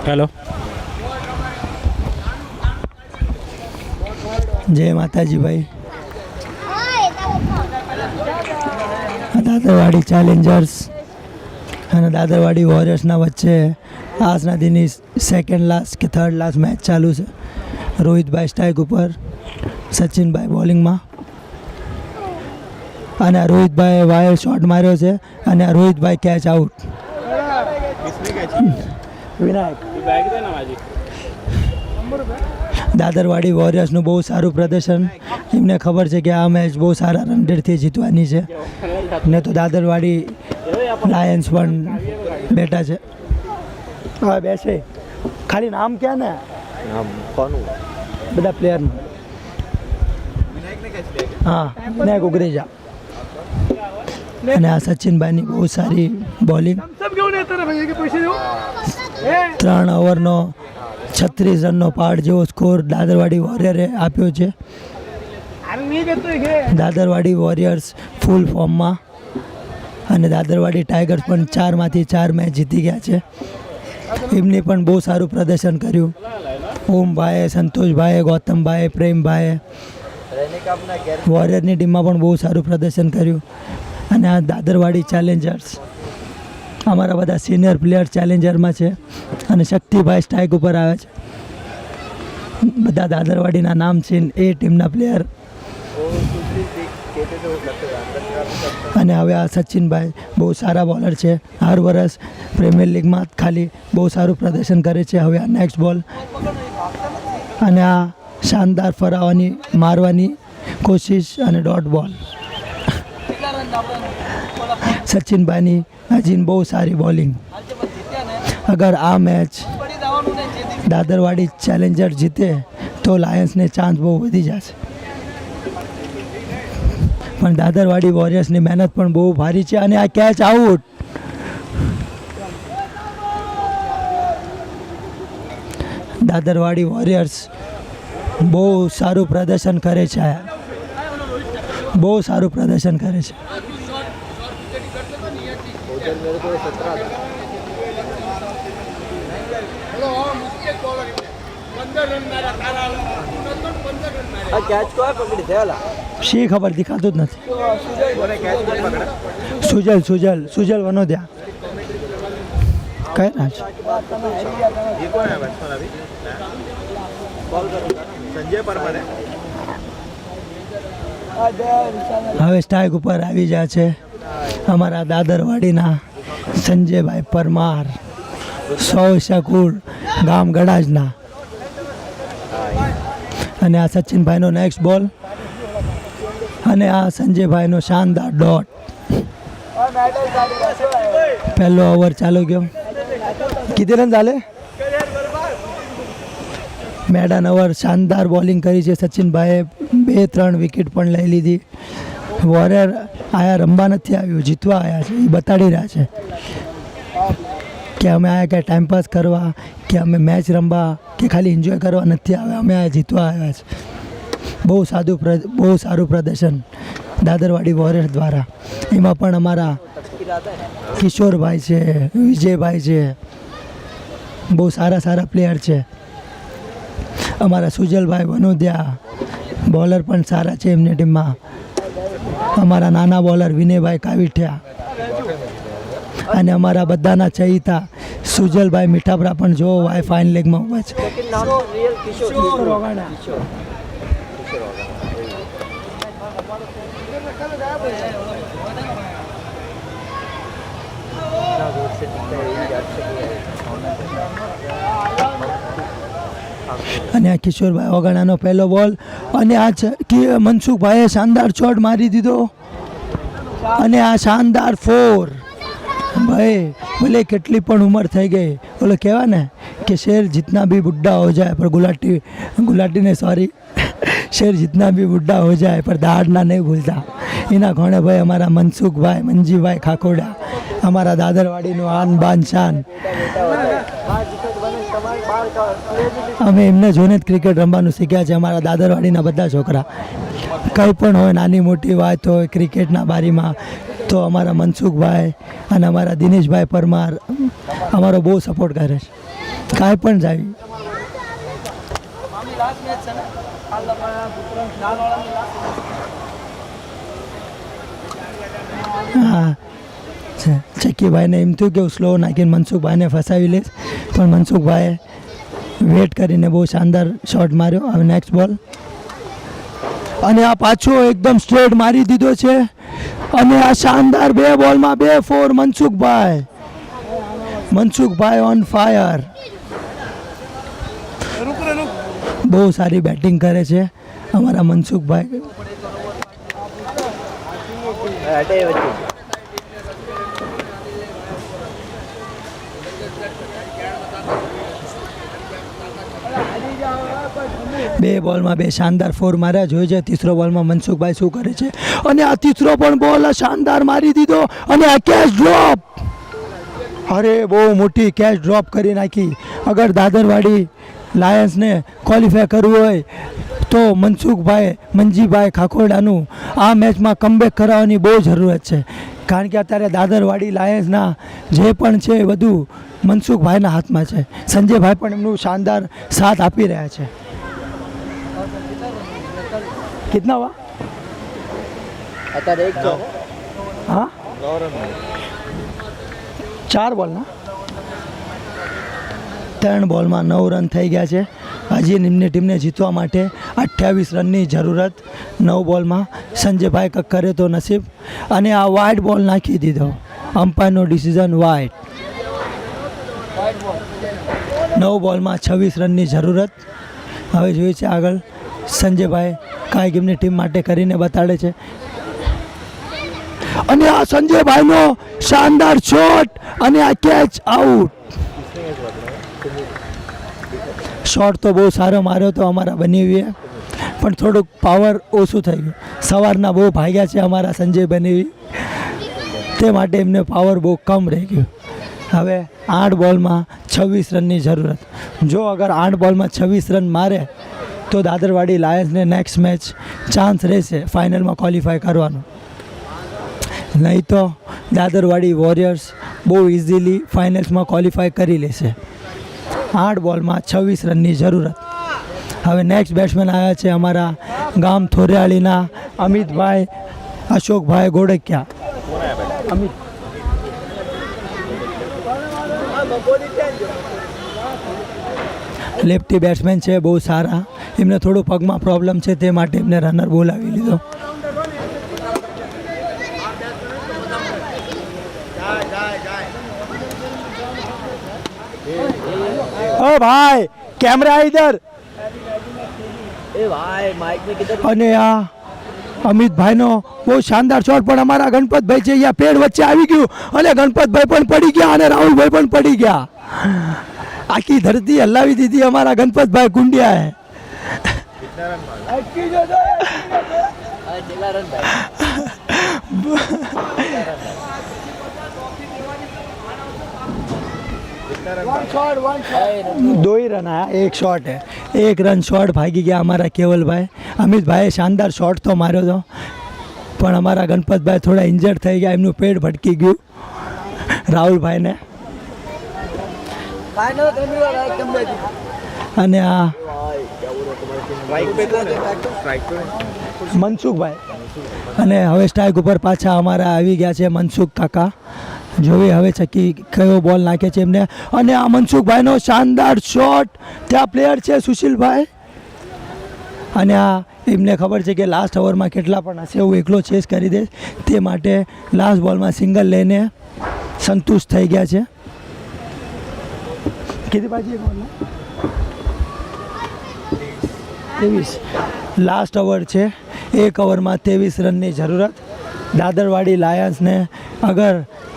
Hello, જય માતાજી ભાઈ. દાદરવાડી ચેલેન્જર્સ અને દાદરવાડી વોરિયર્સના વચ્ચે આજના દિનની સેકન્ડ લાસ્ટ કે થર્ડ લાસ્ટ મેચ ચાલુ છે. રોહિતભાઈ સ્ટ્રાઇક ઉપર, સચિનભાઈ બોલિંગમાં, અને આ રોહિતભાઈએ વાયર શોટ માર્યો છે અને આ રોહિતભાઈ કેચ આઉટ. વિનાયક, દાદરવાડી વોરિયર્સનું બહુ સારું પ્રદર્શન. એમને ખબર છે કે આ મેચ બહુ સારા રન રેટથી જીતવાની છે, ને તો દાદરવાડી લાયન્સ પણ બેઠા છે. હા બેસે, ખાલી નામ ક્યાં ને બધા પ્લેયરનું. હા, વિનાયક ઉગરેજા. અને આ સચિનભાઈની બહુ સારી બોલિંગ. 3 ઓવરનો 36 રનનો પાર્ટ જેવો સ્કોર દાદરવાડી વોરિયરે આપ્યો છે. દાદરવાડી વોરિયર્સ ફૂલ ફોર્મમાં, અને દાદરવાડી ટાઈગર્સ પણ 4માંથી 4 મેચ જીતી ગયા છે. એમને પણ બહુ સારું પ્રદર્શન કર્યું. ઓમભાઈએ, સંતોષભાઈએ, ગૌતમભાઈએ, પ્રેમભાઈએ વોરિયરની ટીમમાં પણ બહુ સારું પ્રદર્શન કર્યું. અને આ દાદરવાડી ચેલેન્જર્સ, અમારા બધા સિનિયર પ્લેયર ચેલેન્જરમાં છે, અને શક્તિભાઈ સ્ટ્રાઇક ઉપર આવે છે. બધા દાદરવાડીના નામ છે એ ટીમના પ્લેયર. અને હવે આ સચિનભાઈ બહુ સારા બોલર છે. હર વર્ષ પ્રીમિયર લીગમાં ખાલી બહુ સારું પ્રદર્શન કરે છે. હવે આ નેક્સ્ટ બોલ, અને આ શાનદાર ફરાવાની મારવાની કોશિશ, અને ડોટ બોલ. સચિનભાઈની હજી બહુ સારી બોલિંગ. અગર આ મેચ દાદરવાડી ચેલેન્જર જીતે તો લાયન્સને ચાન્સ બહુ વધી જશે. પણ દાદરવાડી વોરિયર્સની મહેનત પણ બહુ ભારી છે. અને આ કેચ આઉટ. દાદરવાડી વોરિયર્સ બહુ સારું પ્રદર્શન કરે છે, બહુ સારું પ્રદર્શન કરે છે. શી ખબર, દેખાતું જ નથી. સુજલ વનોદયા કઈ ના છે. હવે સ્ટ્રાઇક ઉપર આવી જાય છે અમારા દાદરવાડીના સંજયભાઈ પરમાર, સૌશકુળ ગામ ગડાજના. અને આ સચિનભાઈનો નેક્સ્ટ બોલ, અને આ સંજયભાઈનો શાનદાર ડોટ. પહેલો ઓવર ચાલુ ગયો. કિતને રન ચાલે? મેડન ઓવર શાનદાર બોલિંગ કરી છે સચિનભાઈએ. 2-3 વિકેટ પણ લઈ લીધી. વોરિયર આયા રમવા નથી આવ્યું, જીતવા આવ્યા છે. એ બતાડી રહ્યા છે કે અમે આયા કે ટાઈમપાસ કરવા, કે અમે મેચ રમવા, કે ખાલી એન્જોય કરવા નથી આવ્યા. અમે આ જીતવા આવ્યા છે. બહુ સારું પ્રદર્શન દાદરવાડી વોરિયર્સ દ્વારા. એમાં પણ અમારા કિશોરભાઈ છે, વિજયભાઈ છે, બહુ સારા પ્લેયર છે. અમારા સુજલભાઈ વનોદયા બોલર પણ સારા છે એમની ટીમમાં. અમારા નાના બોલર વિનયભાઈ કાવીઠિયા, અને અમારા બધાના ચહિતા સુજલભાઈ મીઠાપરા પણ જો ફાઇન લેગમાં ઉભા છે. અને આ કિશોરભાઈ ઓગાણાનો પહેલો બોલ, અને આ મનસુખભાઈએ શાનદાર શોટ મારી દીધો. અને આ શાનદાર 4. ભાઈ ભલે કેટલી પણ ઉંમર થઈ ગઈ, બોલો કહેવાય ને કે શેર જીતના भी बुढ़ा हो जाए पर गुलाटी ने सॉरी शेर जितना भी बुढ़ा हो जाए पर दहाड़ना नहीं भूलता. એના ઘોણે ભાઈ અમારા મનસુખભાઈ, મંજીભાઈ ખાકોડા, અમારા દાદરવાડીનું આન બાન શાન. અમે એમને જોઈને જ ક્રિકેટ રમવાનું શીખ્યા છે. અમારા દાદરવાડીના બધા છોકરા કંઈ પણ હોય, નાની મોટી વાત હોય ક્રિકેટના બારીમાં, તો અમારા મનસુખભાઈ અને અમારા દિનેશભાઈ પરમાર અમારો બહુ સપોર્ટ કરે છે. કાંઈ પણ જાય. હા ચક્કીભાઈને એમ થયું કે હું સ્લો નાખીને મનસુખભાઈને ફસાવી લઈશ, પણ મનસુખભાઈએ વેટ કરીને બહુ શાનદાર શોટ માર્યો. હવે નેક્સ્ટ બોલ, અને આ પાછો એકદમ સ્ટ્રેટ મારી દીધો છે, અને આ શાનદાર 2 બોલમાં 2 4 મનસુખભાઈ ઓન ફાયર. બહુ સારી બેટિંગ કરે છે અમારા મનસુખભાઈ. બે બોલમાં 2 શાનદાર 4 માર્યા. જોઈ છે ત્રીસરો બોલમાં મનસુખભાઈ શું કરે છે, અને આ ત્રીસરો પણ બોલ શાનદાર મારી દીધો, અને આ કેચ ડ્રોપ. અરે બહુ મોટી કેચ ડ્રોપ કરી નાખી. અગર દાદરવાડી લાયન્સને ક્વોલિફાય કરવું હોય તો મંજીભાઈ ખાખોડાનું આ મેચમાં કમબેક કરાવવાની બહુ જરૂરત છે, કારણ કે અત્યારે દાદરવાડી લાયન્સના જે પણ છે એ બધું મનસુખભાઈના હાથમાં છે. સંજયભાઈ પણ એમનું શાનદાર સાથ આપી રહ્યા છે. कितना हुआ અત્યારે 1 હા 4 બોલ ના 3 બોલમાં 9 રન થઈ ગયા છે. હજી નિમની ટીમને જીતવા માટે 28 રનની જરૂરત 9 બોલમાં. સંજયભાઈ કક્કરે તો નસીબ, અને આ વાઇડ બોલ નાખી દીધો. અમ્પાયરનો ડિસિઝન વાઇડ. 9 બોલમાં 26 રનની જરૂરત. હવે જોઈએ છે આગળ સંજયભાઈ કાંઈક એમની ટીમ માટે કરીને બતાડે છે, અને આ સંજયભાઈનો શાનદાર શોટ, અને આ કેચ આઉટ. શોટ તો બહુ સારો માર્યો તો અમારા બનેવીએ, પણ થોડુંક પાવર ઓછું થઈ ગયું. સવારના બહુ ભાગ્યા છે અમારા સંજય બનેવી, તે માટે એમને પાવર બહુ કમ રહી ગયું. હવે 8 બોલમાં 26 રનની જરૂરત. જો અગર 8 બોલમાં 26 રન મારે તો દાદરવાડી લાયન્સને નેક્સ્ટ મેચ ચાન્સ રહેશે ફાઇનલમાં ક્વોલિફાય કરવાનો. નહીં તો દાદરવાડી વોરિયર્સ બહુ ઇઝીલી ફાઇનલ્સમાં ક્વોલિફાય કરી લેશે. 8 બોલમાં 26 રનની જરૂરત. હવે નેક્સ્ટ બેટ્સમેન આવ્યા છે અમારા ગામ થોરિયાળીના અમિતભાઈ અશોકભાઈ ગોડકિયા. અમિત લેફ્ટી બેટ્સમેન છે, બહુ સારા. એમને થોડું પગમાં પ્રોબ્લેમ છે, તે માટે એમને રનર બોલાવી લીધો. ઓ ભાઈ कैमरा इधर. ए भाई माइक में किधर. અને આ અમિતભાઈનો બહુ શાનદાર શોટ, પણ અમારા ગણપતભાઈ છે અહીંયા પેડ વચ્ચે આવી ગયું, અને ગણપતભાઈ પણ પડી ગયા, અને રાહુલભાઈ પણ પડી ગયા. આખી ધરતી હલાવી દીધી અમારા ગણપતભાઈ કુંડિયાએ. दो ही रन आया, 1 शॉट है. 1 रन शॉट भागी गया हमारा केवलभाई. अमितभाई शानदार शॉट तो मार्यो तो, પણ અમારા ગણપતભાઈ થોડા ઇન્જર્ડ થઈ ગયા, એમનું પેટ ભટકી ગયું રાહુલભાઈને. અને આ મનસુખભાઈ, અને હવે સ્ટ્રાઇક ઉપર પાછા અમારા આવી ગયા છે મનસુખ કાકા. જોઈએ હવે ચક્કી કયો બોલ નાખે છે એમને, અને આ મનસુખભાઈનો શાનદાર શોટ. ત્યાં પ્લેયર છે સુશીલભાઈ, અને આ એમને ખબર છે કે લાસ્ટ ઓવરમાં કેટલા પણ હશે હું એકલો ચેસ કરી દઈશ, તે માટે લાસ્ટ બોલમાં સિંગલ લઈને સંતુષ્ટ થઈ ગયા છે. કેટલી બાજી બોલ 23. લાસ્ટ ઓવર છે, 1 ઓવરમાં 23 રનની જરૂરત. દાદરવાડી લાયન્સને અગર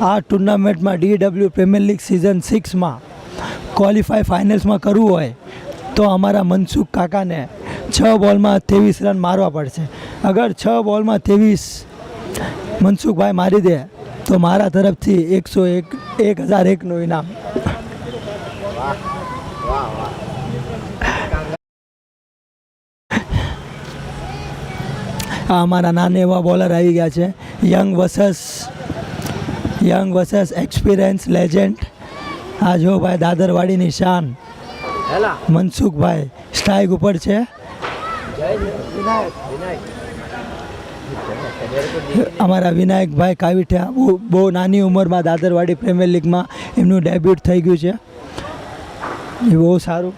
આ ટુર્નામેન્ટમાં DW પ્રીમિયર લીગ સિઝન 6માં ક્વોલિફાય ફાઇનલ્સમાં કરવું હોય તો અમારા મનસુખ કાકાને 6 બોલમાં 23 રન મારવા પડશે. અગર 6 બોલમાં 23 મનસુખભાઈ મારી દે તો મારા તરફથી 1001નું ઇનામ. આ અમારા નાના એવા બોલર આવી ગયા છે, યંગ વર્સસ એક્સપિરિયન્સ લેજેન્ડ આ જો ભાઈ દાદરવાડીની શાન મનસુખભાઈ સ્ટ્રાઇક ઉપર છે. અમારા વિનાયકભાઈ કાવીઠિયા બહુ નાની ઉંમરમાં દાદરવાડી પ્રીમિયર લીગમાં એમનું ડેબ્યુટ થઈ ગયું છે. એ બહુ સારું.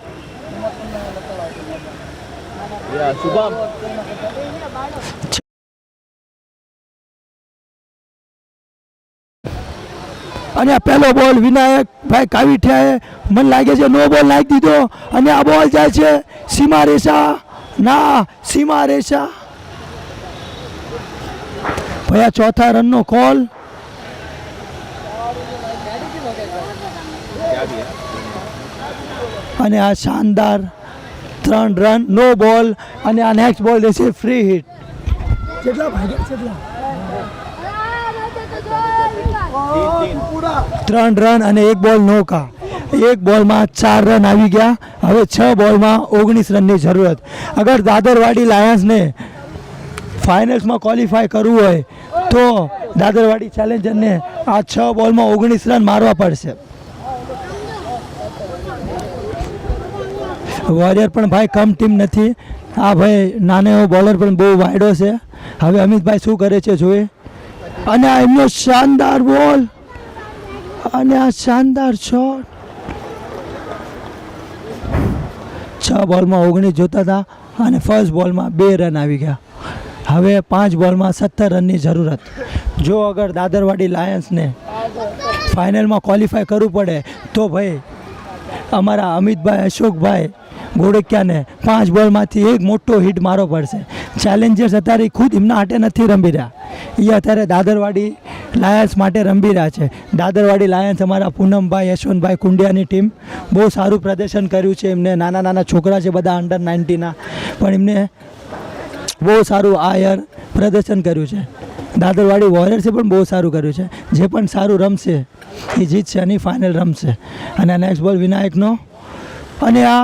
અને આ પહેલો બોલ વિનાયકભાઈ કાવીઠિયાએ મને લાગે છે નો બોલ નાખી દીધો અને આ બોલ જાય છે સીમા રેસા. ના, સીમા રેસા. ભયા ચોથા રનનો કોલ. અને આ શાનદાર 3 રન, નો બોલ. અને આ નેક્સ્ટ બોલ દેશે ફ્રી હિટ. કેટલા ભાગ્યા? કેટલા? 3 રન અને 1 બોલ નોકા. 1 બોલમાં 4 રન આવી ગયા. હવે 6 બોલમાં 19 રનની જરૂરત. અગર દાદરવાડી લાયન્સને ફાઇનલ્સમાં ક્વોલિફાય કરવું હોય તો દાદરવાડી ચેલેન્જરને આ 6 બોલમાં 19 રન મારવા પડશે. વોરિયર પણ ભાઈ કમ ટીમ નથી. આ ભાઈ નાનો એવો બોલર પણ બહુ વાયડો છે. હવે અમિતભાઈ શું કરે છે જોઈએ. અને આ એમનો શાનદાર બોલ અને આ શાનદાર શોટ. 6 બોલમાં 19 જોતા હતા અને ફર્સ્ટ બોલમાં 2 રન આવી ગયા. હવે 5 બોલમાં 17 રનની જરૂરત. જો અગર દાદરવાડી લાયન્સને ફાઇનલમાં ક્વોલિફાય કરવું પડે તો ભાઈ અમારા અમિતભાઈ અશોકભાઈ ગોળકિયાને 5 બોલમાંથી 1 મોટો હિટ મારવો પડશે. ચેલેન્જર્સ અત્યારે ખુદ એમના હાટે નથી રમી રહ્યા. એ અત્યારે દાદરવાડી લાયન્સ માટે રમી રહ્યા છે. દાદરવાડી લાયન્સ અમારા પૂનમભાઈ યશવંતભાઈ કુંડિયાની ટીમ બહુ સારું પ્રદર્શન કર્યું છે. એમને નાના નાના છોકરા છે બધા અંડર 19ના, પણ એમને બહુ સારું આ યર પ્રદર્શન કર્યું છે. દાદરવાડી વોરિયર્સે પણ બહુ સારું કર્યું છે. જે પણ સારું રમશે એ જીતશે અને ફાઇનલ રમશે. અને નેક્સ્ટ બોલ વિનાયકનો અને આ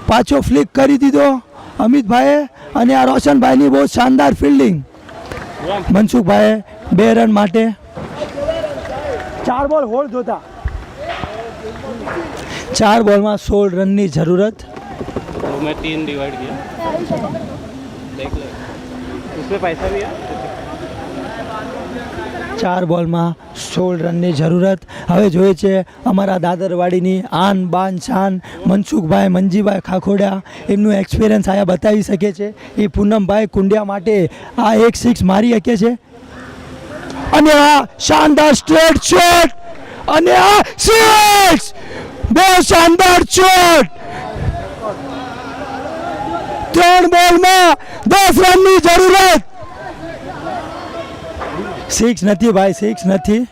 પાછો ફ્લિક કરી દીધો અમિતભાઈએ. અને આ રોશનભાઈની બહુ શાનદાર ફિલ્ડિંગ. મનસુખભાઈએ 2 રન માટે 4 બોલ હોલ્ડ જોતા. 4 બોલમાં 16 રનની જરૂરત. मैं 3 डिवाइड किया, देख ले उसमें पैसा भी है. 4 બોલમાં 16 રનની જરૂરત. હવે જોઈએ છે અમારા દાદરવાડીની આન બાન શાન મનસુખભાઈ મંજીભાઈ ખાખોડિયા એમનું એક્સપિરિયન્સ આયા બતાવી શકે છે. એ પૂનમભાઈ કુંડિયા માટે આ 1 6 મારી શકે છે. અને આ શાનદાર સ્ટ્રેટ શોટ અને આ 6 બહુ શાનદાર શોટ. 3 બોલમાં 10 રનની જરૂરત. 6 નથી ભાઈ, 6 નથી.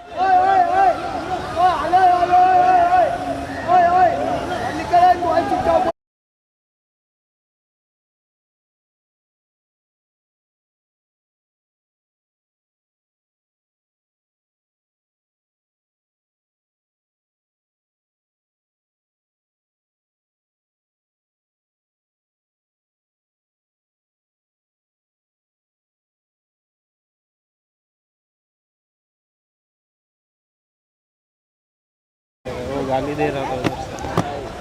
वो गाली दे रहा था उधर से.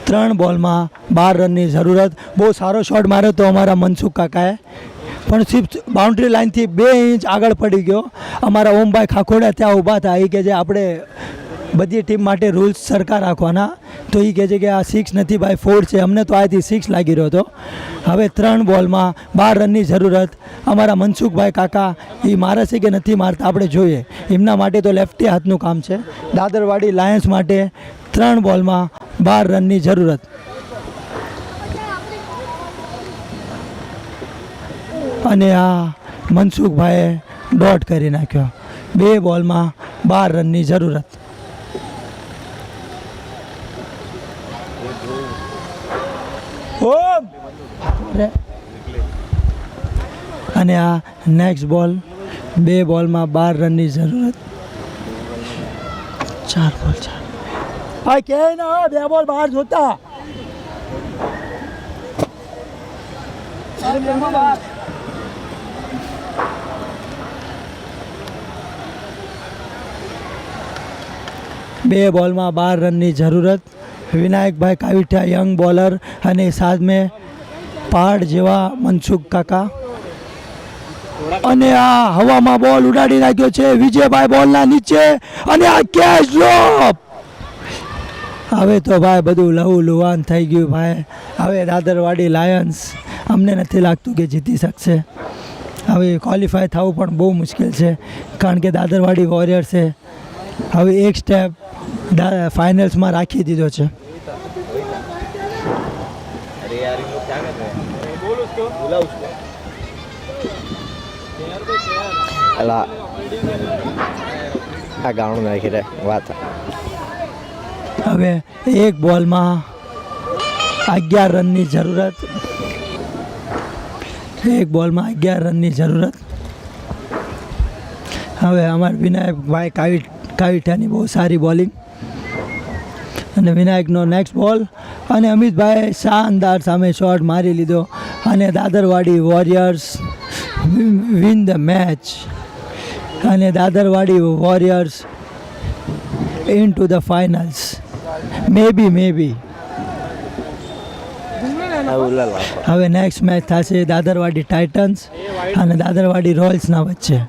3 બોલમાં 12 રનની જરૂરત. બહુ સારો શોટ માર્યો તો અમારા મનસુખ કાકાએ, પણ સિર્ફ બાઉન્ડ્રી લાઇનથી 2 ઇંચ આગળ પડી ગયો. અમારા ઓમભાઈ ખાખોડિયા ત્યાં ઊભા હતા. એ કહે છે આપણે બધી ટીમ માટે રૂલ્સ સરખા રાખવાના. તો એ કહે છે કે આ 6 નથી ભાઈ, 4 છે. અમને તો આથી 6 લાગી રહ્યો હતો. હવે 3 બોલમાં 12 રનની જરૂરત. અમારા મનસુખભાઈ કાકા એ મારે છે કે નથી મારતા આપણે જોઈએ. એમના માટે તો લેફ્ટી હાથનું કામ છે. દાદરવાડી લાયન્સ માટે 3 બોલમાં 12 રનની જરૂરત. અને આ મનસુખભાઈએ ડોટ કરી નાખ્યો. 2 બોલમાં 12 રનની જરૂરત. અને આ નેક્સ્ટ બોલ. 2 બોલમાં 12 રનની જરૂરત. 4 બોલ 4. ભાઈ કે ના 2 બોલ બહાર જોતા. 2 બોલમાં 12 રનની જરૂરત. વિનાયકભાઈ કાવીઠિયા યંગ બોલર અને સામે પહાડ જેવા મનસુખ કાકા. અને આ હવામાં બોલ ઉડાડી નાખ્યો છે વિજયભાઈ બોલના નીચે અને આ કેચ ડ્રોપ. હવે તો ભાઈ બધું લહુ લુહાન થઈ ગયું ભાઈ. હવે દાદરવાડી લાયન્સ અમને નથી લાગતું કે જીતી શકશે. હવે ક્વોલિફાય થવું પણ બહુ મુશ્કેલ છે કારણ કે દાદરવાડી વોરિયર્સે હવે એક સ્ટેપ ફાઇનલ્સમાં રાખી દીધો છે. અલા આ ગાણું નાખી રે વાત. હવે એક બોલમાં 11 રનની જરૂરત. એક બોલમાં 11 રનની જરૂરત. હવે અમારા વિનાયકભાઈ કાવીઠિયાની બહુ સારી બોલિંગ અને વિનાયકનો નેક્સ્ટ બોલ અને અમિતભાઈ શાનદાર સામે શોટ મારી લીધો અને Dadarwadi warriors win the match અને Dadarwadi warriors into the finals. Maybe હવે નેક્સ્ટ મેચ થશે દાદરવાડી ટાઇટન્સ અને દાદરવાડી રોયલ્સના વચ્ચે.